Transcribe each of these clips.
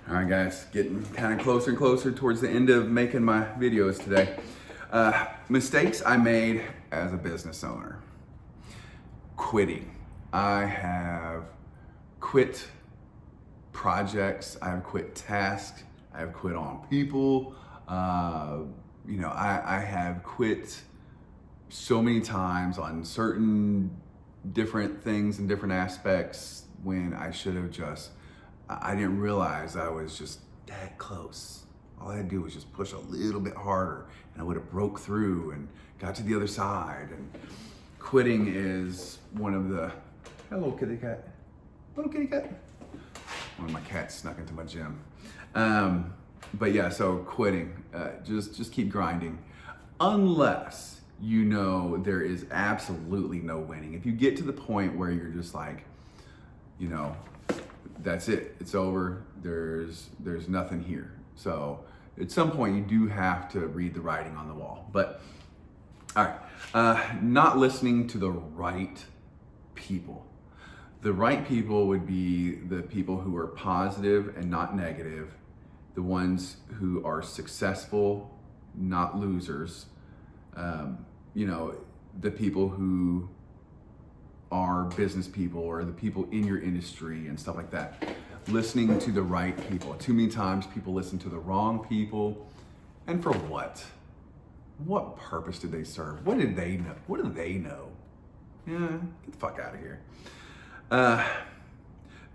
All right, guys, getting kind of closer and closer towards the end of making my videos today. Mistakes I made as a business owner. Quitting. I have quit projects, I have quit tasks, I have quit on people. I have quit so many times on certain different things and different aspects when I should have I didn't realize I was just that close. All I had to do was just push a little bit harder and I would have broke through and got to the other side. And quitting is one of the, hello kitty cat, little kitty cat. One of my cats snuck into my gym. But yeah, so quitting, just keep grinding. Unless you know there is absolutely no winning. If you get to the point where you're just like, that's it, it's over, there's nothing here. So at some point you do have to read the writing on the wall. But all right, not listening to the right people. The right people would be the people who are positive and not negative, the ones who are successful, not losers, the people who are business people or the people in your industry and stuff like that. Listening to the right people. Too many times people listen to the wrong people. And for what? What purpose did they serve? What did they know? What do they know? Yeah, get the fuck out of here.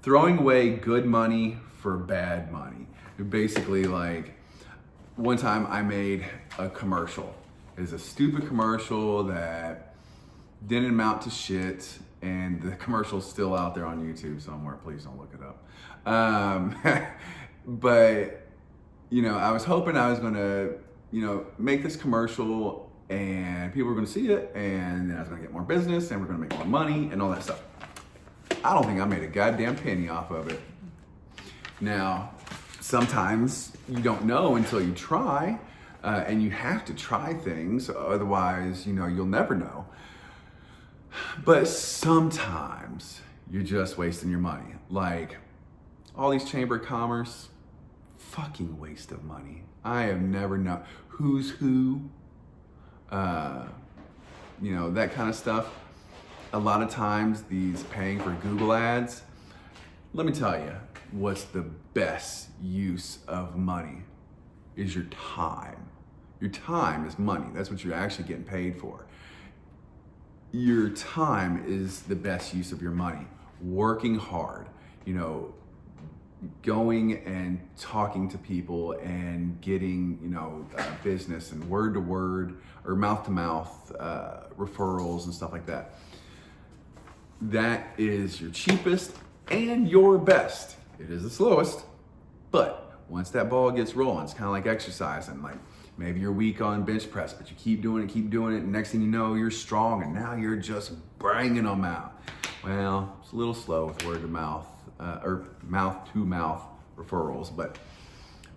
Throwing away good money for bad money. Basically, like, one time I made a commercial. It was a stupid commercial that didn't amount to shit, and the commercial's still out there on YouTube somewhere. Please don't look it up. But, I was hoping I was gonna, make this commercial and people were gonna see it, and then I was gonna get more business and we're gonna make more money and all that stuff. I don't think I made a goddamn penny off of it. Now, sometimes you don't know until you try, and you have to try things, otherwise, you'll never know. But sometimes you're just wasting your money. Like all these Chamber of Commerce, fucking waste of money. I have never known who's who, that kind of stuff. A lot of times these paying for Google ads, let me tell you, what's the best use of money is your time. Your time is money. That's what you're actually getting paid for. Your time is the best use of your money. Working hard, going and talking to people and getting, business and word to word or mouth to mouth referrals and stuff like that. That is your cheapest and your best. It is the slowest, but once that ball gets rolling, it's kind of like exercising. Like maybe you're weak on bench press, but you keep doing it, and next thing you know, you're strong, and now you're just banging them out. Well, it's a little slow with word to mouth or mouth to mouth referrals, but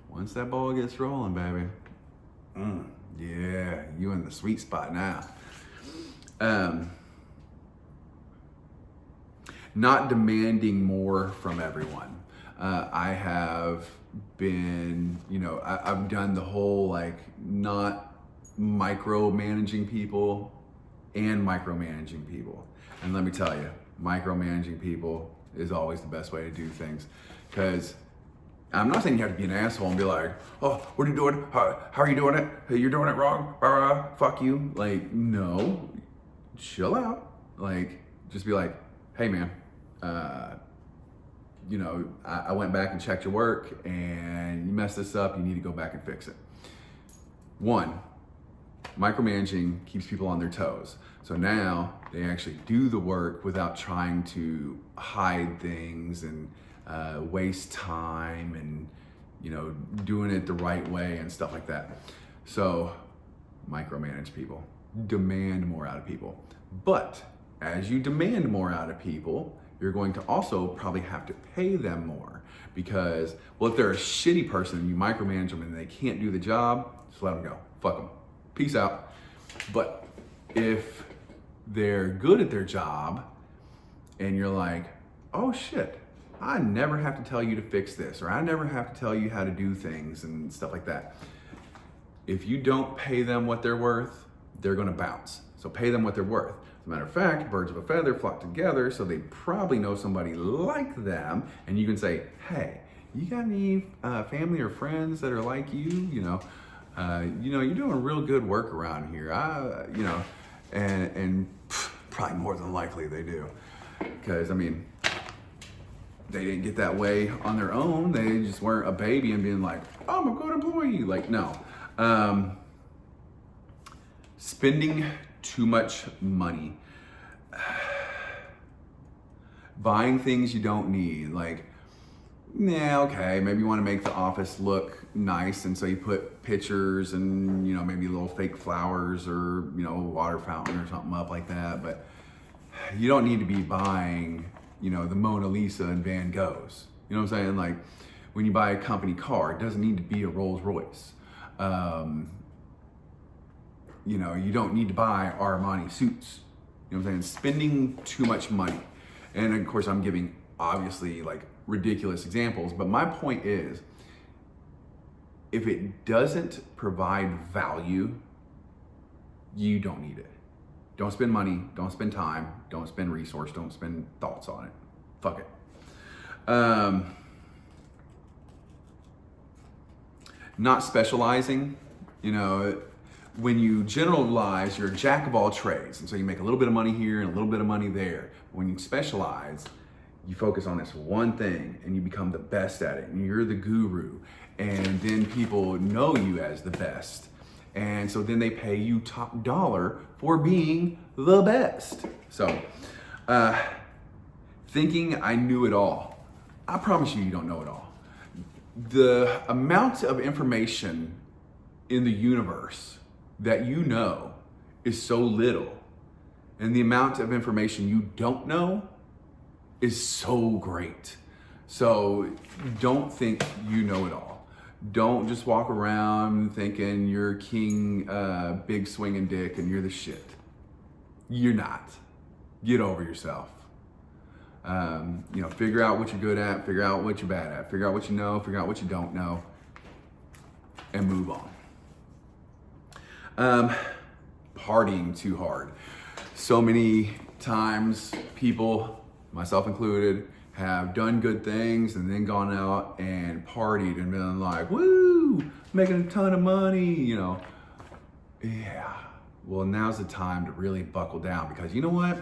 once that ball gets rolling, baby, yeah, you in the sweet spot now. Not demanding more from everyone. I have been, I've done the whole like not micromanaging people and micromanaging people. And let me tell you, micromanaging people is always the best way to do things. Because I'm not saying you have to be an asshole and be like, oh, what are you doing? How are you doing it? Hey, you're doing it wrong. Fuck you. Like, no, chill out. Like, just be like, hey man, I went back and checked your work and you messed this up, you need to go back and fix it. One, micromanaging keeps people on their toes. So now they actually do the work without trying to hide things and waste time and, doing it the right way and stuff like that. So micromanage people, demand more out of people. But as you demand more out of people, you're going to also probably have to pay them more because, well, if they're a shitty person and you micromanage them and they can't do the job, just let them go. Fuck them. Peace out. But if they're good at their job and you're like, oh shit, I never have to tell you to fix this, or I never have to tell you how to do things and stuff like that. If you don't pay them what they're worth, they're gonna bounce. So pay them what they're worth. As a matter of fact, birds of a feather flock together, so they probably know somebody like them, and you can say, hey, you got any family or friends that are like you? You're doing real good work around here. And probably more than likely they do. Because, I mean, they didn't get that way on their own. They just weren't a baby and being like, oh, I'm a good employee. Like, no. Spending too much money. Buying things you don't need. Like, yeah, okay, maybe you want to make the office look nice, and so you put pictures and, maybe little fake flowers or, water fountain or something up like that. But you don't need to be buying, the Mona Lisa and Van Goghs. You know what I'm saying? Like, when you buy a company car, it doesn't need to be a Rolls Royce. You don't need to buy Armani suits. You know what I'm saying? Spending too much money. And of course, I'm giving obviously like ridiculous examples, but my point is, if it doesn't provide value, you don't need it. Don't spend money, don't spend time, don't spend resource, don't spend thoughts on it. Fuck it. Not specializing, when you generalize, you're a jack of all trades. And so you make a little bit of money here and a little bit of money there. When you specialize, you focus on this one thing and you become the best at it, and you're the guru. And then people know you as the best. And so then they pay you top dollar for being the best. So, thinking I knew it all. I promise you don't know it all. The amount of information in the universe that you know is so little, and the amount of information you don't know is so great. So don't think you know it all. Don't just walk around thinking you're king, big swinging dick, and you're the shit. You're not. Get over yourself. Figure out what you're good at, figure out what you're bad at, figure out what you know, figure out what you don't know, and move on. Partying too hard. So many times people, myself included, have done good things and then gone out and partied and been like, woo, making a ton of money, Yeah. Well, now's the time to really buckle down, because you know what?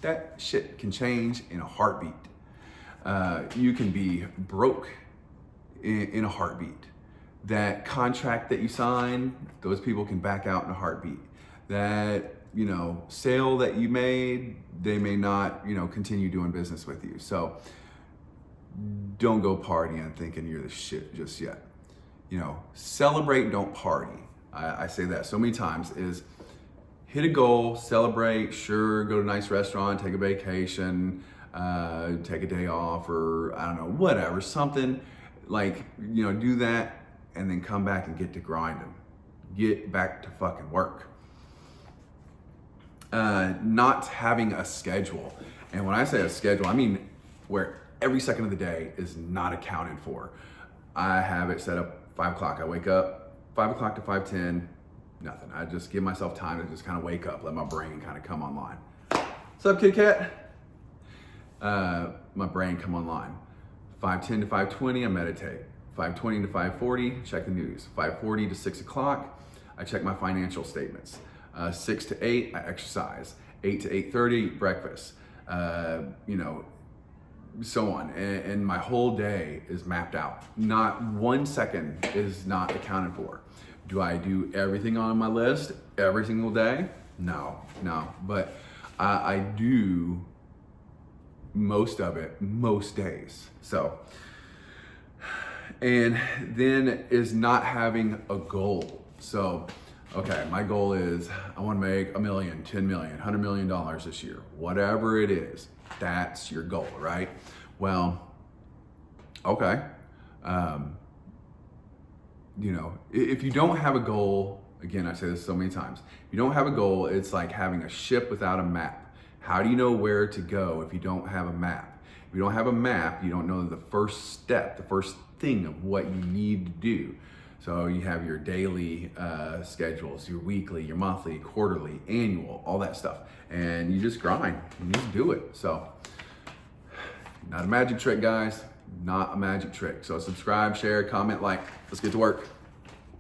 That shit can change in a heartbeat. You can be broke in a heartbeat. That contract that you sign, those people can back out in a heartbeat. That, sale that you made, they may not, continue doing business with you. So don't go partying thinking you're the shit just yet. Celebrate, don't party. I say that so many times, is hit a goal, celebrate, sure, go to a nice restaurant, take a vacation, take a day off, or I don't know, whatever, something like, do that, and then come back and get to grinding. Get back to fucking work. Not having a schedule. And when I say a schedule, I mean where every second of the day is not accounted for. I have it set up 5 o'clock. I wake up 5 o'clock to 5:10, nothing. I just give myself time to just kind of wake up, let my brain kind of come online. What's up, Kit Kat? My brain come online. 5:10 to 5:20, I meditate. 5:20 to 5:40, check the news. 5:40 to 6 o'clock, I check my financial statements. 6 to 8, I exercise. 8 to 8:30, breakfast. So on. And my whole day is mapped out. Not 1 second is not accounted for. Do I do everything on my list every single day? No. But I do most of it most days. So, and then is not having a goal. So, okay, my goal is I want to make $1 million, $10 million, $100 million this year. Whatever it is, that's your goal, right? Well, okay. If you don't have a goal, again, I say this so many times, if you don't have a goal, it's like having a ship without a map. How do you know where to go if you don't have a map? If you don't have a map, you don't know the first step, the first thing of what you need to do. So you have your daily schedules, your weekly, your monthly, quarterly, annual, all that stuff. And you just grind, you just do it. So not a magic trick, guys, not a magic trick. So subscribe, share, comment, like, let's get to work.